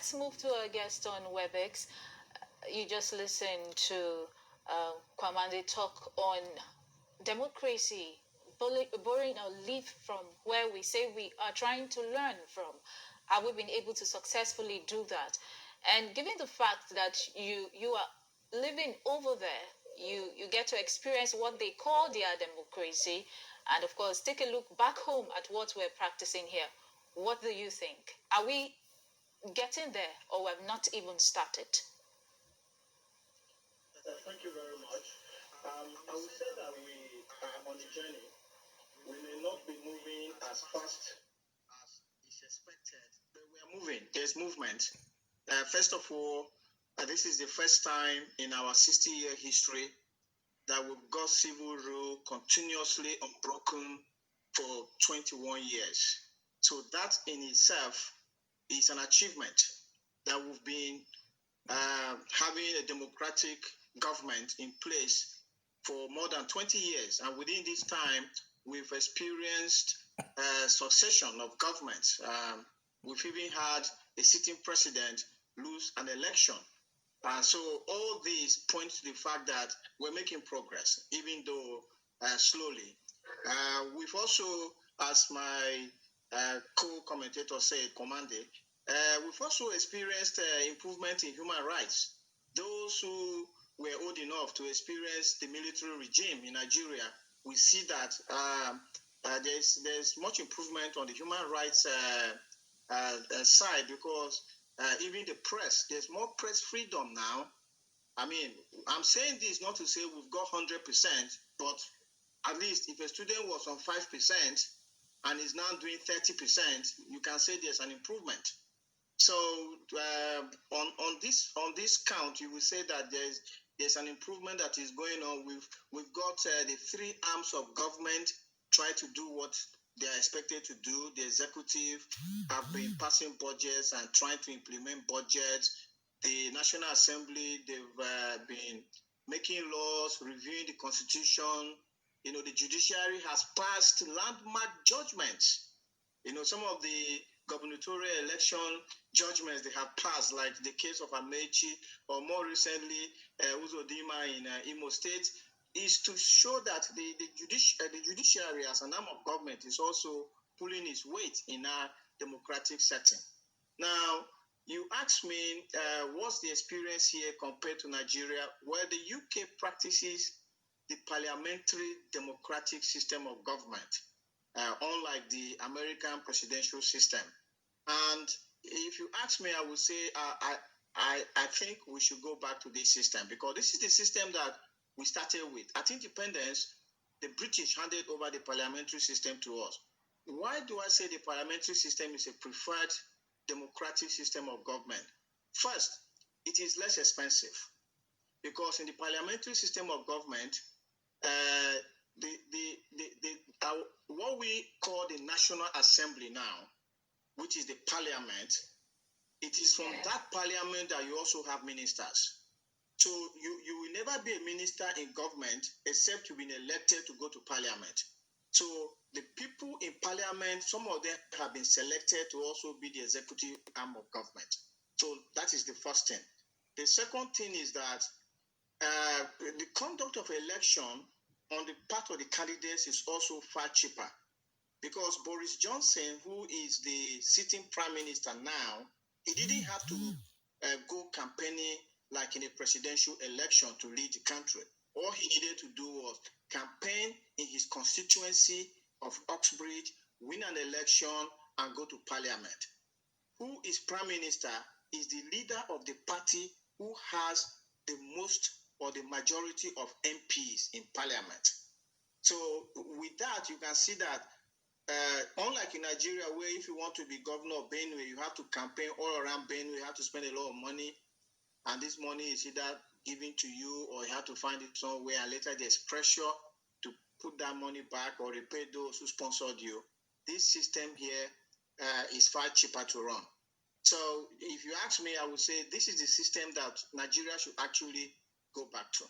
let's move to our guest on WebEx. You just listened to Kwamande talk on democracy, borrowing a leaf from where we say we are trying to learn from. Have we been able to successfully do that? And given the fact that you are living over there, you get to experience what they call their democracy, and of course take a look back home at what we're practicing here. What do you think? Are we getting there, or have not even started? Thank you very much. I would say that we are on a journey. We may not be moving as fast as is expected, but we are moving. There's movement. First of all, this is the first time in our 60-year history that we've got civil rule continuously unbroken for 21 years. So that in itself is an achievement that we've been having a democratic government in place for more than 20 years. And within this time, we've experienced a succession of governments. We've even had a sitting president lose an election. So all these point to the fact that we're making progress, even though slowly. We've also, as my co-commentator said, Komande, we've also experienced improvement in human rights. Those who were old enough to experience the military regime in Nigeria, we see that there's much improvement on the human rights side, because even the press, there's more press freedom now. I mean, I'm saying this not to say we've got 100%, but at least if a student was on 5% and is now doing 30%, you can say there's an improvement. So on this count, you will say that there's an improvement that is going on. We've got the three arms of government try to do what they are expected to do. The executive have been passing budgets and trying to implement budgets. The National Assembly, they've been making laws, reviewing the Constitution. You know, the judiciary has passed landmark judgments. You know, some of the gubernatorial election judgments they have passed, like the case of Amechi, or more recently, Uzodinma in Imo State, is to show that the judiciary as an arm of government is also pulling its weight in our democratic setting. Now, you asked me, what's the experience here compared to Nigeria? Well, the UK practices the parliamentary democratic system of government, unlike the American presidential system. And if you ask me, I would say I think we should go back to this system, because this is the system that we started with. At independence, the British handed over the parliamentary system to us. Why do I say the parliamentary system is a preferred democratic system of government? First, it is less expensive, because in the parliamentary system of government, what we call the National Assembly now, which is the parliament, it is from that parliament that you also have ministers. So you will never be a minister in government except you've been elected to go to parliament. So the people in parliament, some of them have been selected to also be the executive arm of government. So that is the first thing. The second thing is that the conduct of election on the part of the candidates is also far cheaper, because Boris Johnson, who is the sitting prime minister now, he didn't have to go campaigning like in a presidential election to lead the country. All he needed to do was campaign in his constituency of Oxbridge, win an election, and go to parliament. Who is prime minister is the leader of the party who has the most or the majority of MPs in parliament. So with that, you can see that unlike in Nigeria, where if you want to be governor of BENUE, you have to campaign all around BENUE, you have to spend a lot of money, and this money is either given to you or you have to find it somewhere, and later there's pressure to put that money back or repay those who sponsored you. This system here is far cheaper to run. So if you ask me, I would say this is the system that Nigeria should actually go back to.